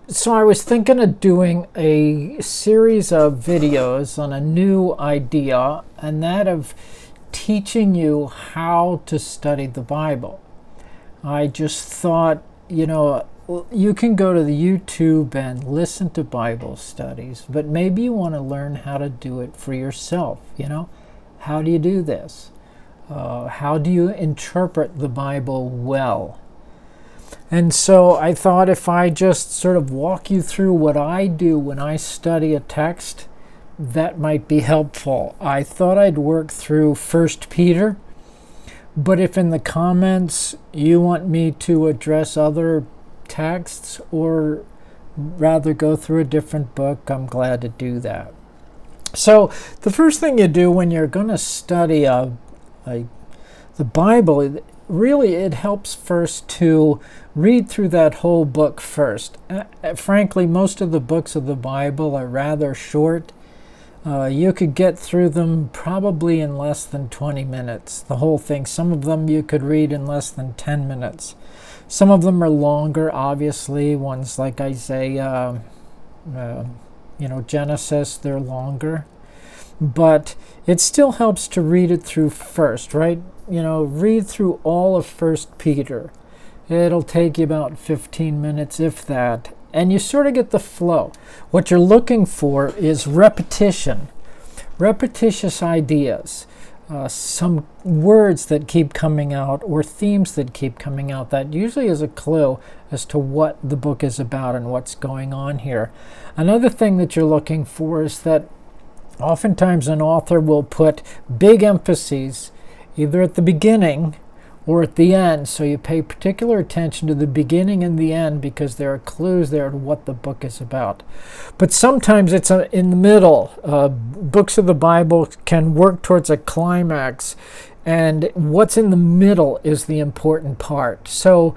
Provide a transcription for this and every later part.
So I was thinking of doing a series of videos on a new idea, and that of teaching you how to study the Bible. I just thought, you can go to the YouTube and listen to Bible studies, but maybe you want to learn how to do it for yourself. How do you do this? How do you interpret the Bible well? And so I thought if I just sort of walk you through what I do when I study a text, that might be helpful. I thought I'd work through 1 Peter, but if in the comments you want me to address other texts or rather go through a different book, I'm glad to do that. So the first thing you do when you're going to study the Bible, really it helps first to read through that whole book first. Frankly, most of the books of the Bible are rather short. You could get through them probably in less than 20 minutes, the whole thing. Some of them you could read in less than 10 minutes. Some of them are longer, obviously. Ones like Isaiah, Genesis, they're longer. But it still helps to read it through first, right? Read through all of 1 Peter. It'll take you about 15 minutes, if that. And you sort of get the flow. What you're looking for is repetition, repetitious ideas, some words that keep coming out or themes that keep coming out. That usually is a clue as to what the book is about and what's going on here. Another thing that you're looking for is that oftentimes an author will put big emphases either at the beginning or at the end, so you pay particular attention to the beginning and the end because there are clues there to what the book is about. But sometimes it's in the middle. Books of the Bible can work towards a climax, and what's in the middle is the important part. So,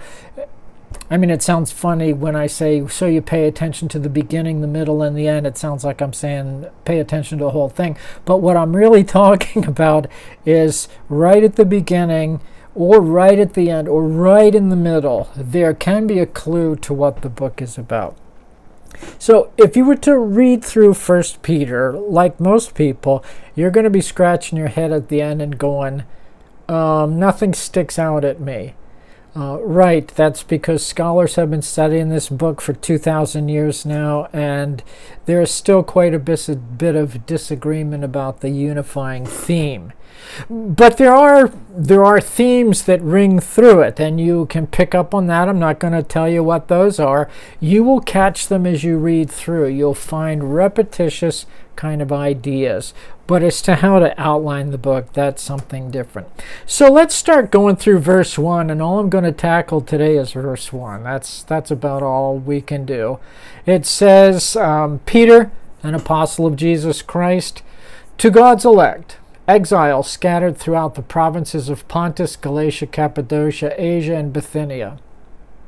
it sounds funny when I say, so you pay attention to the beginning, the middle, and the end. It sounds like I'm saying pay attention to the whole thing. But what I'm really talking about is right at the beginning, or right at the end, or right in the middle, there can be a clue to what the book is about. So if you were to read through 1 Peter, like most people, you're going to be scratching your head at the end and going, nothing sticks out at me. Right, that's because scholars have been studying this book for 2,000 years now, and there is still quite a bit of disagreement about the unifying theme. But there are themes that ring through it, and you can pick up on that. I'm not going to tell you what those are. You will catch them as you read through. You'll find repetitious kind of ideas. But as to how to outline the book, that's something different. So let's start going through verse 1, and all I'm going to tackle today is verse 1. That's about all we can do. It says, Peter, an apostle of Jesus Christ, to God's elect, exiles scattered throughout the provinces of Pontus, Galatia, Cappadocia, Asia, and Bithynia.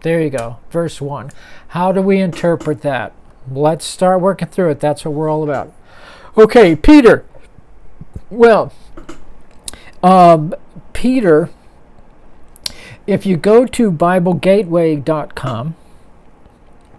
There you go, verse 1. How do we interpret that? Let's start working through it. That's what we're all about. Okay, Peter. Well, Peter, if you go to BibleGateway.com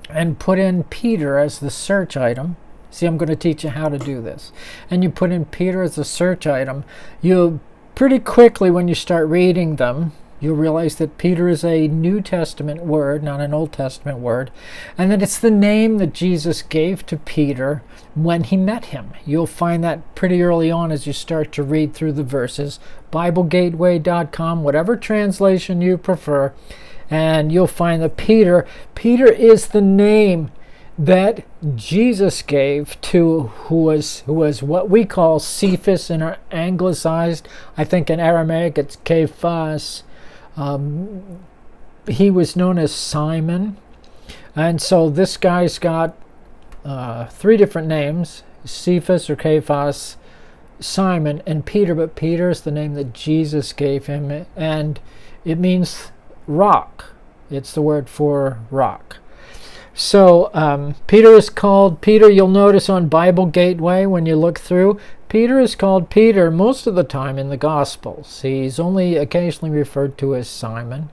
and put in Peter as the search item, see, I'm going to teach you how to do this. And you put in Peter as a search item. You'll pretty quickly, when you start reading them, you'll realize that Peter is a New Testament word, not an Old Testament word, and that it's the name that Jesus gave to Peter when he met him. You'll find that pretty early on as you start to read through the verses. BibleGateway.com, whatever translation you prefer, and you'll find that Peter is the name that Jesus gave to who was what we call Cephas in our anglicized. I think in Aramaic it's Cephas. He was known as Simon, and so this guy's got 3 different names: Cephas or Cephas, Simon, and Peter. But Peter is the name that Jesus gave him, and it means rock. It's the word for rock. So Peter is called Peter. You'll notice on Bible Gateway when you look through, Peter is called Peter most of the time in the Gospels. He's only occasionally referred to as Simon.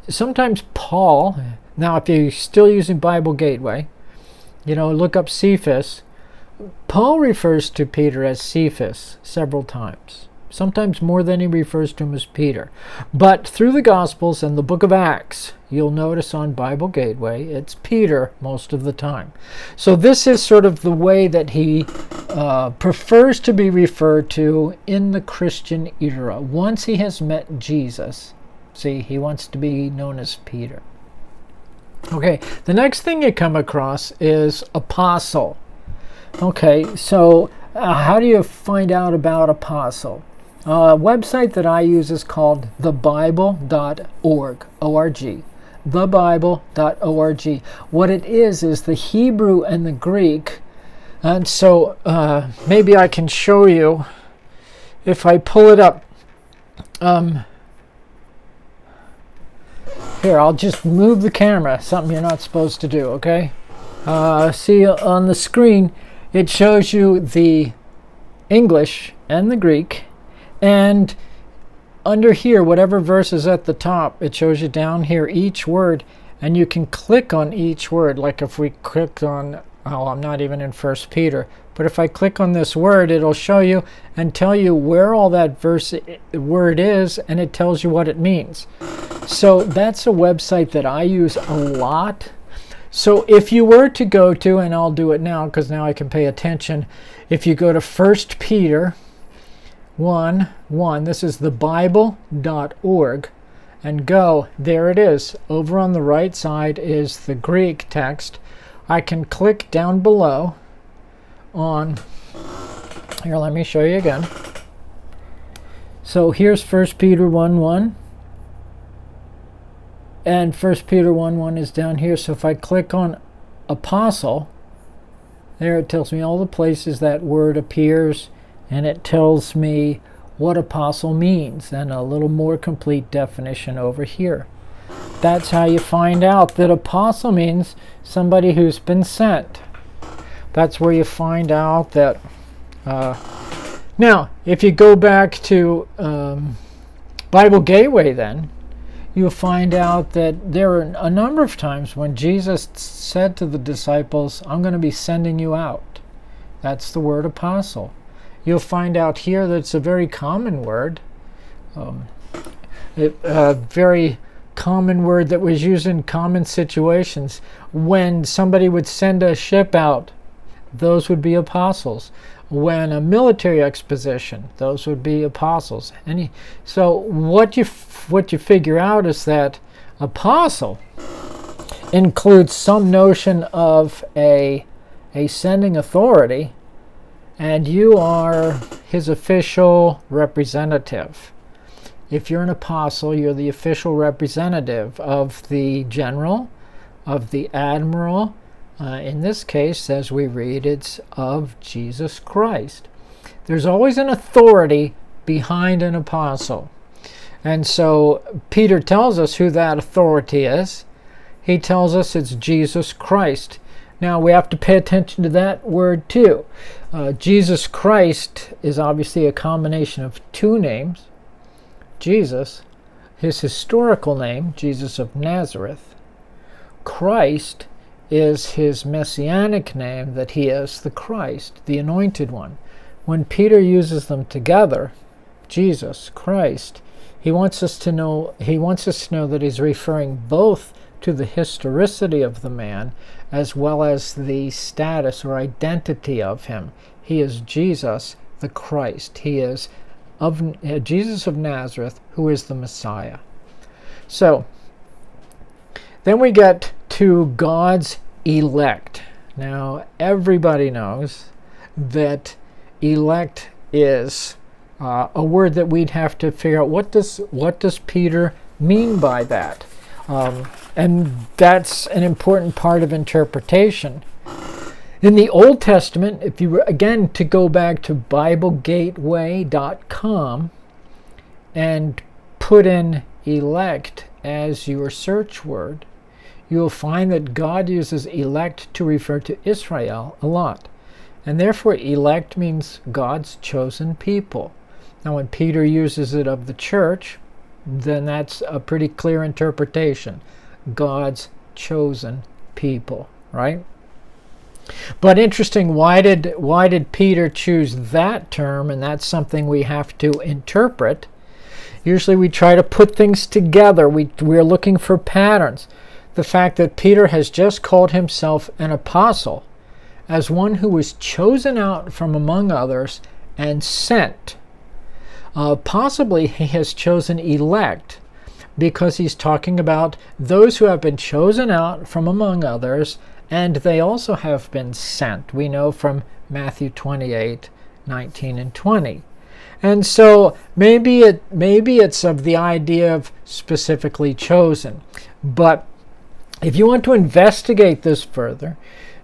Sometimes Paul, Now, if you're still using Bible Gateway, look up Cephas. Paul refers to Peter as Cephas several times, sometimes more than he refers to him as Peter. But through the Gospels and the book of Acts, you'll notice on Bible Gateway, it's Peter most of the time. So this is sort of the way that he prefers to be referred to in the Christian era. Once he has met Jesus, see, he wants to be known as Peter. Okay, the next thing you come across is apostle. Okay, so how do you find out about apostle? A website that I use is called thebible.org, O-R-G, thebible.org. What it is the Hebrew and the Greek, and so maybe I can show you if I pull it up. Here, I'll just move the camera, something you're not supposed to do, okay? See on the screen, it shows you the English and the Greek, and under here, whatever verse is at the top, it shows you down here each word, and you can click on each word. Like if we clicked on, I'm not even in 1 Peter, but if I click on this word, it'll show you and tell you where all that word is, and it tells you what it means. So that's a website that I use a lot. So if you were to go to, and I'll do it now because now I can pay attention, if you go to 1 Peter 1:1, this is thebible.org, and go, there it is. Over on the right side is the Greek text. I can click down below on, here, let me show you again. So here's 1 Peter 1:1. And 1 Peter 1:1 is down here. So if I click on apostle, there it tells me all the places that word appears, and it tells me what apostle means, and a little more complete definition over here. That's how you find out that apostle means somebody who's been sent. That's where you find out that. Now, if you go back to Bible Gateway, then you'll find out that there are a number of times when Jesus said to the disciples, I'm going to be sending you out. That's the word apostle. You'll find out here that it's a very common word, a very common word that was used in common situations. When somebody would send a ship out, those would be apostles. When a military exposition, those would be apostles. So what you figure out is that apostle includes some notion of a sending authority, and you are his official representative. If you're an apostle, you're the official representative of the general, of the admiral. In this case, as we read, it's of Jesus Christ. There's always an authority behind an apostle. And so Peter tells us who that authority is. He tells us it's Jesus Christ. Now we have to pay attention to that word too. Jesus Christ is obviously a combination of two names. Jesus, his historical name, Jesus of Nazareth. Christ is his messianic name, that he is the Christ, the anointed one. When Peter uses them together, Jesus, Christ, he wants us to know that he's referring both to the historicity of the man as well as the status or identity of him. He is Jesus, the Christ. He is of Jesus of Nazareth, who is the Messiah. So then we get to God's elect. Now everybody knows that elect is a word that we'd have to figure out what does Peter mean by that, and that's an important part of interpretation. In the Old Testament, if you were again to go back to BibleGateway.com and put in elect as your search word, you'll find that God uses elect to refer to Israel a lot. And therefore elect means God's chosen people. Now when Peter uses it of the church, then that's a pretty clear interpretation. God's chosen people, right? But interesting, why did Peter choose that term? And that's something we have to interpret. Usually we try to put things together. We're looking for patterns. The fact that Peter has just called himself an apostle, as one who was chosen out from among others and sent. Possibly he has chosen elect, because he's talking about those who have been chosen out from among others, and they also have been sent. We know from Matthew 28:19 and 20. And so maybe it's of the idea of specifically chosen. But if you want to investigate this further,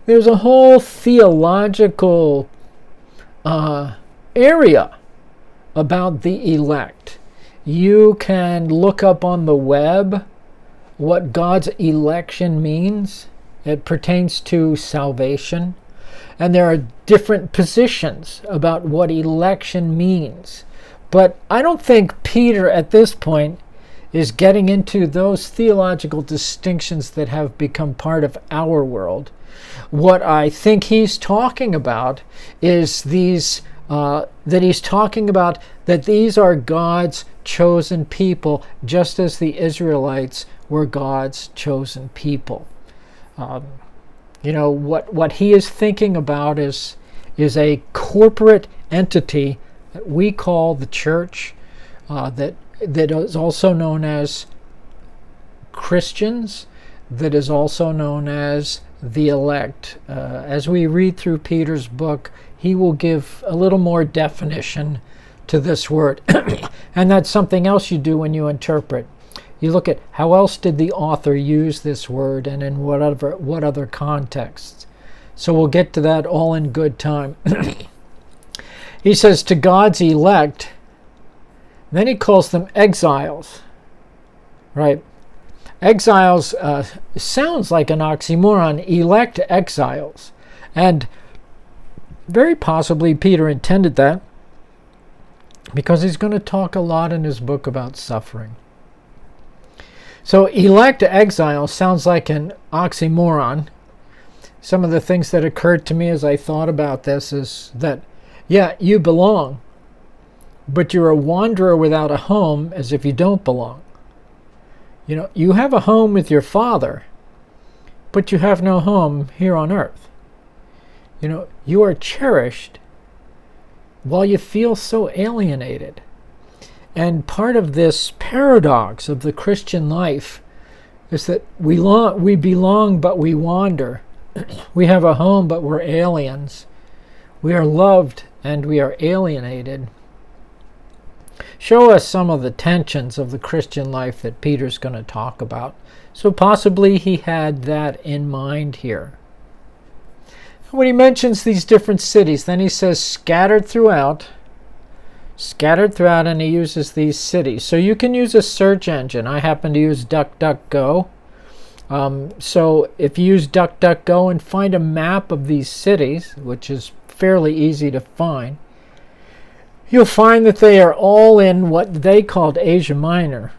there's a whole theological area about the elect. You can look up on the web what God's election means. It pertains to salvation. And there are different positions about what election means. But I don't think Peter at this point is getting into those theological distinctions that have become part of our world. What I think he's talking about is these, that he's talking about that these are God's chosen people, just as the Israelites were God's chosen people. What he is thinking about is a corporate entity that we call the church, that is also known as Christians, that is also known as the elect. As we read through Peter's book, he will give a little more definition to this word. And that's something else you do when you interpret. You look at how else did the author use this word and in what other contexts. So we'll get to that all in good time. He says to God's elect, then he calls them exiles, right? Exiles sounds like an oxymoron, elect exiles. And very possibly Peter intended that, because he's going to talk a lot in his book about suffering. So elect exile sounds like an oxymoron. Some of the things that occurred to me as I thought about this is that, yeah, you belong, but you're a wanderer without a home, as if you don't belong. You have a home with your Father, but you have no home here on earth. You are cherished while you feel so alienated. And part of this paradox of the Christian life is that we belong, but we wander. We have a home, but we're aliens. We are loved, and we are alienated. Show us some of the tensions of the Christian life that Peter's going to talk about. So possibly he had that in mind here. When he mentions these different cities, then he says scattered throughout, and he uses these cities. So you can use a search engine. I happen to use DuckDuckGo. So if you use DuckDuckGo and find a map of these cities, which is fairly easy to find, you'll find that they are all in what they called Asia Minor,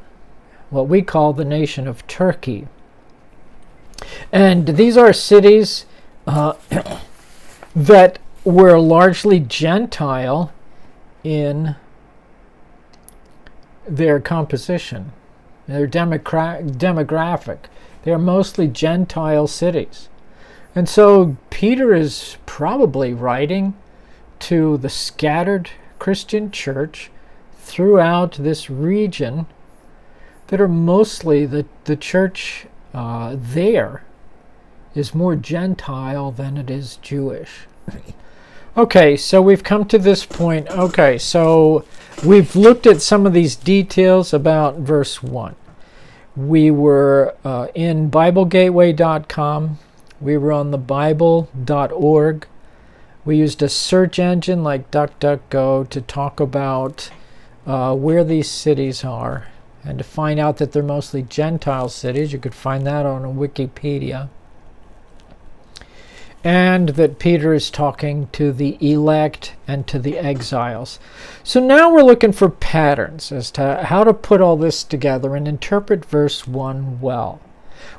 what we call the nation of Turkey. And these are cities that were largely Gentile in their composition, their demographic. They're mostly Gentile cities. And so Peter is probably writing to the scattered Christian church throughout this region that are mostly the church there is more Gentile than it is Jewish. Okay, so we've come to this point. Okay, so we've looked at some of these details about verse 1. We were in BibleGateway.com. We were on the Bible.org. We used a search engine like DuckDuckGo to talk about where these cities are and to find out that they're mostly Gentile cities. You could find that on Wikipedia. And that Peter is talking to the elect and to the exiles. So now we're looking for patterns as to how to put all this together and interpret verse 1 well.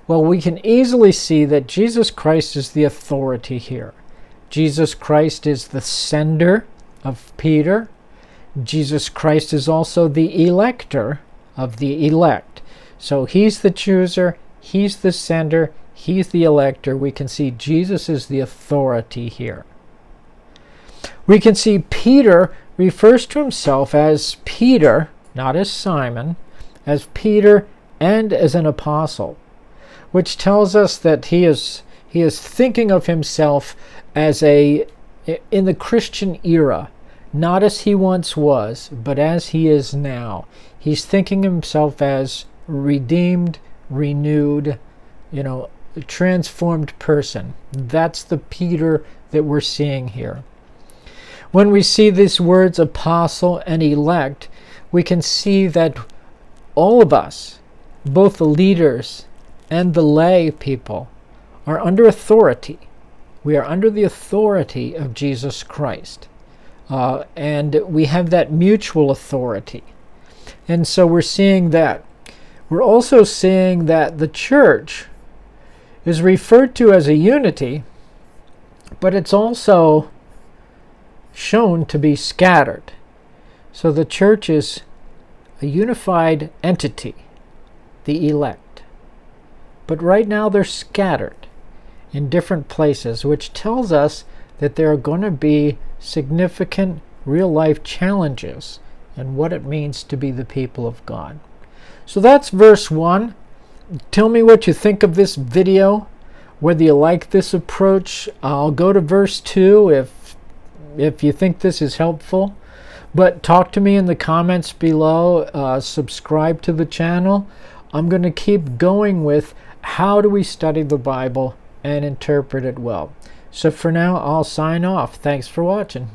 Well, we can easily see that Jesus Christ is the authority here. Jesus Christ is the sender of Peter. Jesus Christ is also the elector of the elect. So he's the chooser, he's the sender, he's the elector. We can see Jesus is the authority here. We can see Peter refers to himself as Peter, not as Simon, as Peter and as an apostle, which tells us that he is thinking of himself as in the Christian era, not as he once was, but as he is now. He's thinking of himself as redeemed, renewed, transformed person. That's the Peter that we're seeing here. When we see these words apostle and elect, we can see that all of us, both the leaders and the lay people, are under authority. We are under the authority of Jesus Christ. And we have that mutual authority. And so we're seeing that. We're also seeing that the church is referred to as a unity, but it's also shown to be scattered. So the church is a unified entity, the elect. But right now they're scattered in different places, which tells us that there are going to be significant real-life challenges and what it means to be the people of God. So that's verse 1. Tell me what you think of this video, whether you like this approach. I'll go to verse 2 if you think this is helpful. But talk to me in the comments below. Subscribe to the channel. I'm going to keep going with how do we study the Bible and interpret it well. So for now, I'll sign off. Thanks for watching.